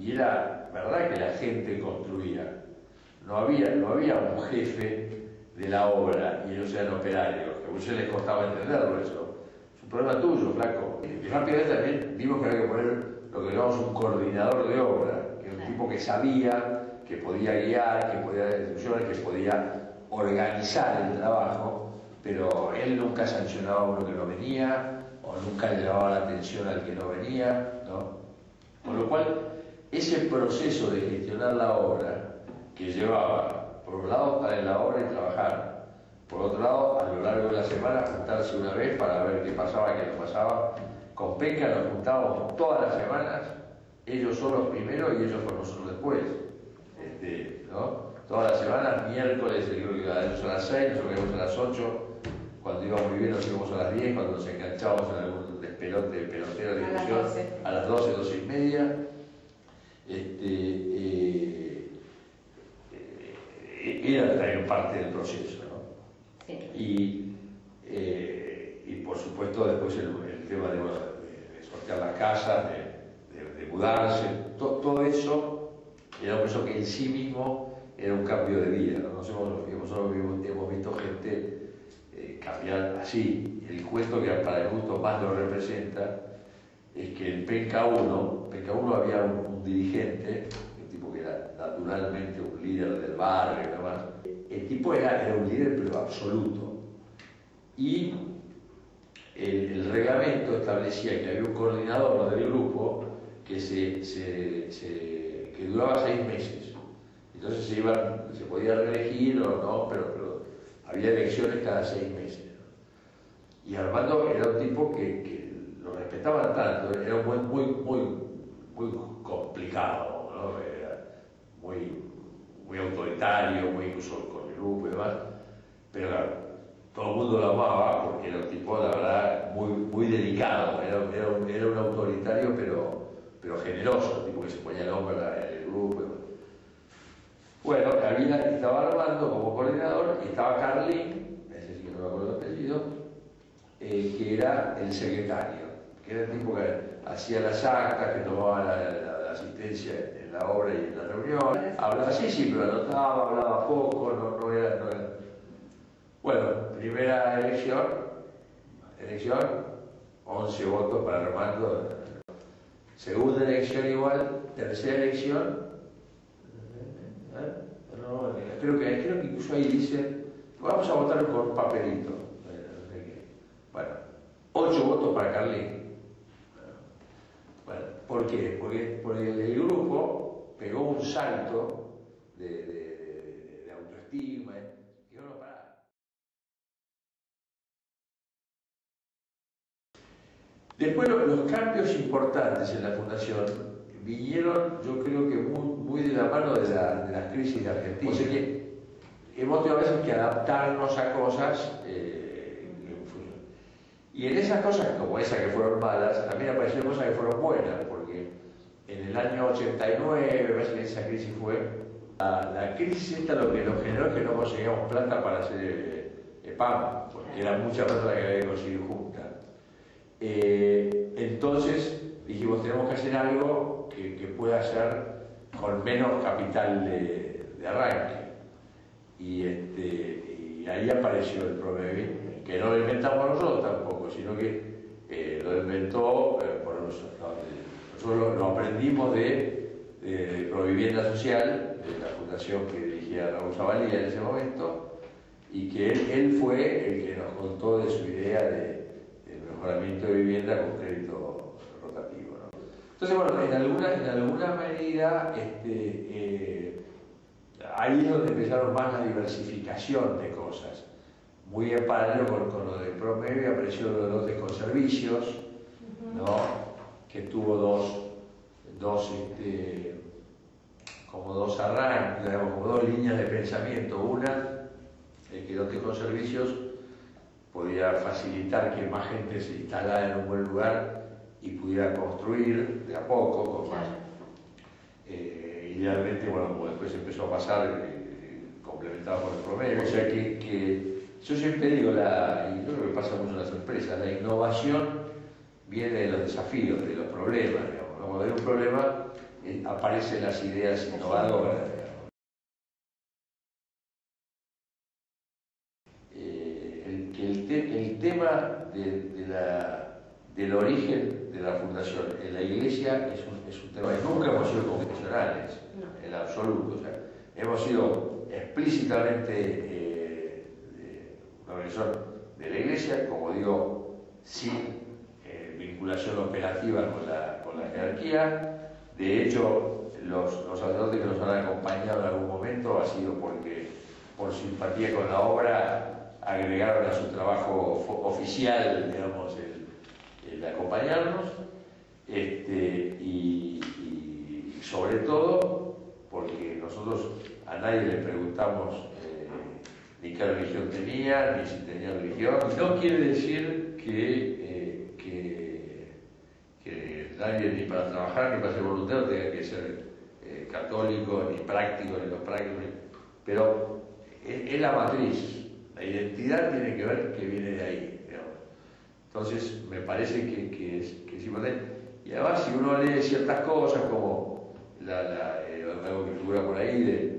y era verdad que la gente construía. No había un jefe de la obra y ellos eran operarios, que a ustedes les costaba entenderlo eso. Es un problema tuyo, flaco. Y rápidamente también vimos que había que poner lo que llamamos un coordinador de obra, que era un tipo que sabía, que podía guiar, que podía dar instrucciones, que podía organizar el trabajo, pero él nunca sancionaba a uno que no venía, o nunca le llamaba la atención al que no venía, ¿no? Con lo cual, ese proceso de gestionar la obra, que llevaba, por un lado, estar en la obra y trabajar, por otro lado, a lo largo de la semana, juntarse una vez para ver qué pasaba, qué no pasaba. Con Penca nos juntábamos todas las semanas, ellos solos primero y ellos con nosotros después, ¿no? Todas las semanas, miércoles, creo que ellos a las 6, nosotros íbamos a las 8, cuando íbamos muy bien nos íbamos a las 10, cuando nos enganchábamos en algún despelote, pelotero de discusión, a las 12, 12 y media. Era también parte del proceso, ¿no? Sí. Y por supuesto después el tema de sortear las casas, de mudarse, todo eso era un proceso que en sí mismo era un cambio de vida, ¿no? Nosotros hemos visto gente cambiar así. El cuento que para el gusto más lo representa es que en Penca 1 había un dirigente, un tipo que era naturalmente un líder del barrio y demás. El tipo era un líder pero absoluto. Y el reglamento establecía que había un coordinador del grupo que que duraba 6 meses. Entonces se podía reelegir o no, pero había elecciones cada 6 meses. Y Armando era un tipo que lo respetaban tanto, era muy complicado, ¿no? Era muy autoritario, muy incluso con el grupo y demás, pero claro, todo el mundo lo amaba porque era un tipo, la verdad, muy delicado, era un autoritario pero generoso, un tipo que se ponía el hombro en el grupo. Bueno, estaba Armando como coordinador y estaba Carlín, ese sí que no me acuerdo el apellido, que era el secretario, que era el tipo que hacía las actas, que tomaba la asistencia en la obra y en la reunión. Hablaba, sí, pero anotaba, hablaba poco, no era. Bueno, primera elección, 11 votos para Armando. Segunda elección igual, tercera elección. Creo que incluso ahí dicen, vamos a votar con un papelito. Bueno, 8 votos para Carlín. Bueno, ¿por qué? Porque el grupo pegó un salto de autoestima y no lo paraba. Después los cambios importantes en la fundación vinieron, yo creo que muy de la mano de las crisis de Argentina. O sea que hemos tenido a veces que adaptarnos a cosas y en esas cosas, como esas que fueron malas, también aparecieron cosas que fueron buenas, porque en el año 89, me parece que esa crisis fue, la crisis esta lo que nos generó es que no conseguíamos plata para hacer pan, porque era mucha plata la que había que conseguir junta. Entonces dijimos, tenemos que hacer algo que pueda ser con menos capital de arranque. Y ahí apareció el PROMEVI, que no lo inventamos nosotros tampoco, sino que lo inventó por nosotros lo aprendimos de Provivienda Social, de la fundación que dirigía Raúl Zavalía en ese momento, y que él fue el que nos contó de su idea del mejoramiento de vivienda con crédito rotativo, ¿no? Entonces, bueno, en alguna medida ahí es donde empezaron más la diversificación de cosas. Muy en paralelo con lo del PROMEVI apareció lo de los de Conservicios, ¿no? Que tuvo como dos arranques, digamos, como dos líneas de pensamiento. Una, que los de Conservicios podía facilitar que más gente se instalara en un buen lugar y pudiera construir de a poco, con más. Idealmente, bueno, como después empezó a pasar, complementado con el PROMEVI. O sea que yo siempre digo, y yo creo que pasa mucho en las empresas, la innovación viene de los desafíos, de los problemas, digamos, ¿no? Cuando hay un problema, aparecen las ideas innovadoras. El tema del origen de la fundación en la Iglesia es un tema que nunca hemos sido confesionales, en absoluto. O sea, hemos sido explícitamente una organización de la Iglesia, como digo, sin vinculación operativa con la jerarquía. De hecho, los sacerdotes que nos han acompañado en algún momento ha sido porque, por simpatía con la obra, agregaron a su trabajo oficial, digamos, el acompañarnos, y sobre todo porque nosotros a nadie le preguntamos ni qué religión tenía, ni si tenía religión. No quiere decir que nadie, ni para trabajar ni para ser voluntario, tenga que ser católico, ni práctico, ni los prácticos, pero es la matriz. La identidad tiene que ver que viene de ahí, digamos. Entonces me parece que es importante. Y además, si uno lee ciertas cosas como algo que figura por ahí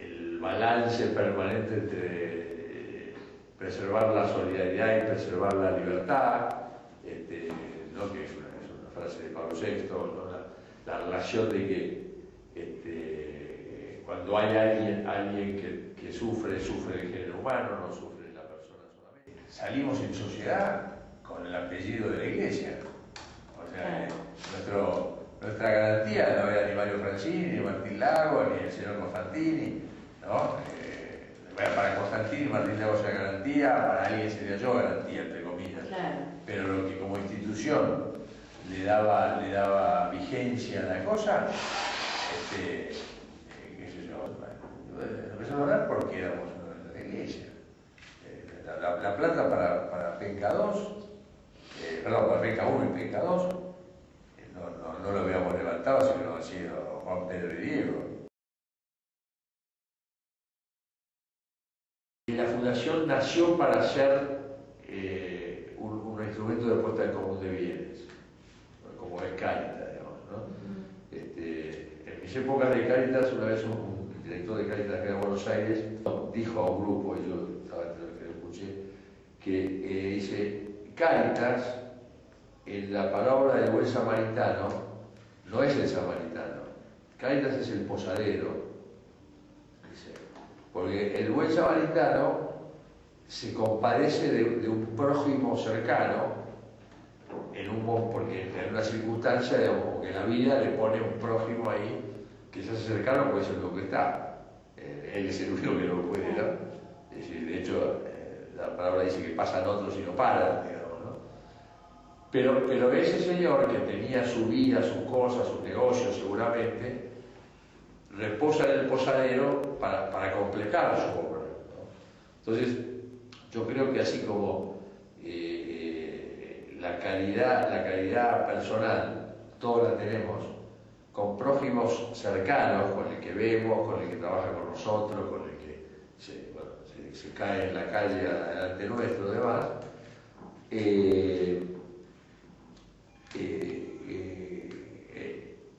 el balance permanente entre preservar la solidaridad y preservar la libertad, ¿no? Que es una frase de Pablo VI, ¿no? La relación de que cuando hay alguien que sufre el género humano, no sufre la persona solamente. Salimos en sociedad con el apellido de la Iglesia. O sea, nuestra garantía no era ni Mario Francini, ni Martín Lago, ni el señor Constantini, ¿no? Para Constantini, Martín Lago era garantía, para alguien sería yo garantía, entre comillas. Claro. Pero lo que como institución le daba vigencia a la cosa, qué sé yo, empezamos a hablar porque éramos una iglesia. La plata para Penca 2, para Penca 1 y Penca 2, no lo habíamos levantado, sino que lo han sido Juan Pedro y Diego. Y la fundación nació para ser un instrumento de puesta en común de bienes, como es Cáritas, digamos, ¿no? En mis épocas de Cáritas, una vez un director de Cáritas de Buenos Aires dijo a un grupo, y yo estaba entre los que lo escuché, que dice, Cáritas, en la palabra del buen samaritano, no es el samaritano, Cáritas es el posadero, dice, porque el buen samaritano se compadece de un prójimo cercano, porque en una circunstancia, digamos, que la vida le pone un prójimo ahí que se hace cercano porque es el único que está. Él es el único que no puede, ¿no? Es decir, de hecho, la palabra dice que pasan otros y no paran, digamos, ¿no? Pero ese señor que tenía su vida, sus cosas, sus negocios seguramente, reposa en el posadero para completar su obra, ¿no? Entonces, yo creo que así como la calidad personal, todos la tenemos, con prójimos cercanos, con el que vemos, con el que trabaja con nosotros, con el que se cae en la calle delante nuestro, demás.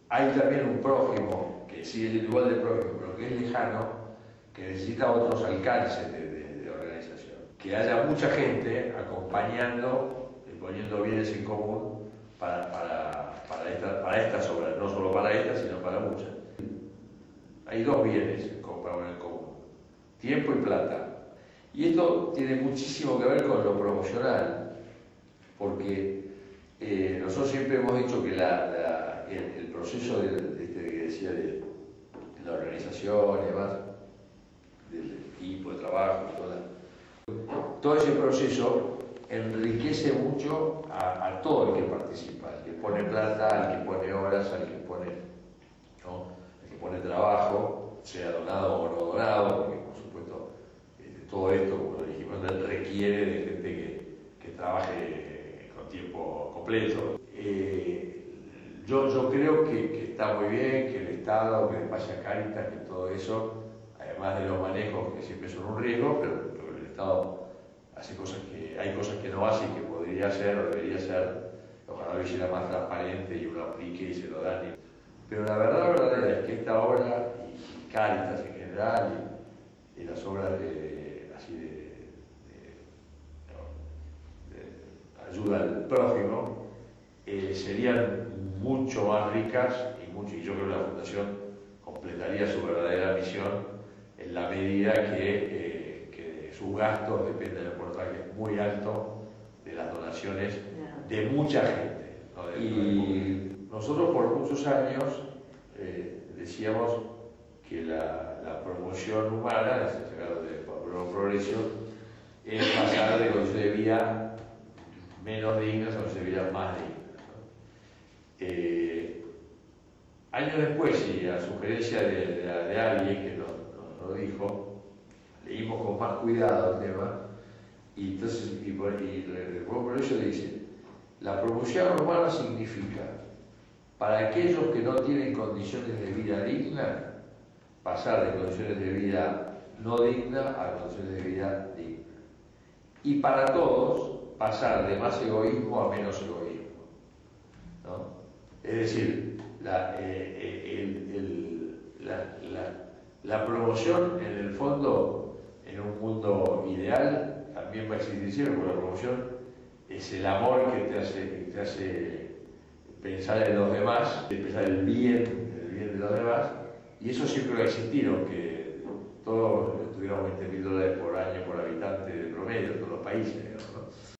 Hay también un prójimo, que sí es igual de prójimo, pero que es lejano, que necesita otros alcances de organización. Que haya mucha gente acompañando y poniendo bienes en común para estas obras, no solo para estas, sino para muchas. Hay dos bienes para poner en común, tiempo y plata. Y esto tiene muchísimo que ver con lo promocional, porque nosotros siempre hemos dicho que el proceso que decía de la organización y demás, del equipo de trabajo, todo ese proceso enriquece mucho a todo el que participa, al que pone plata, al que pone horas, al que pone, ¿no? Al que pone trabajo, sea donado o no donado, porque por supuesto todo esto, como lo dijimos, requiere de gente que trabaje con tiempo completo. Yo creo que está muy bien que el Estado, que le pase a Cáritas, que todo eso, además de los manejos que siempre son un riesgo, pero el Estado hace hay cosas que no hace y que podría hacer o debería hacer. Ojalá para ver si era más transparente y uno aplique y se lo dan. Pero la verdad verdadera es que esta obra, y Cáritas en general, y las obras así de ayuda al prójimo, serían mucho más ricas y yo creo que la Fundación completaría su verdadera misión en la medida que sus gastos dependen del porcentaje muy alto de las donaciones de mucha gente, ¿no? Y nosotros por muchos años decíamos que la promoción humana, en este caso de progreso, es pasar de condiciones de vida menos dignas a condiciones de vida más dignas, ¿no? Años después, y a sugerencia de alguien que nos lo dijo, leímos con más cuidado el tema, y entonces el progreso le dice: la promoción humana significa, para aquellos que no tienen condiciones de vida dignas, pasar de condiciones de vida no dignas a condiciones de vida dignas. Y para todos, pasar de más egoísmo a menos egoísmo, ¿no? Es decir, la promoción, en el fondo, en un mundo ideal, también va a existir siempre, porque la promoción es el amor que te hace pensar en los demás, pensar el bien de los demás, y eso siempre va a existir, aunque todos tuviéramos $20.000 por año por habitante de promedio en todos los países, ¿no?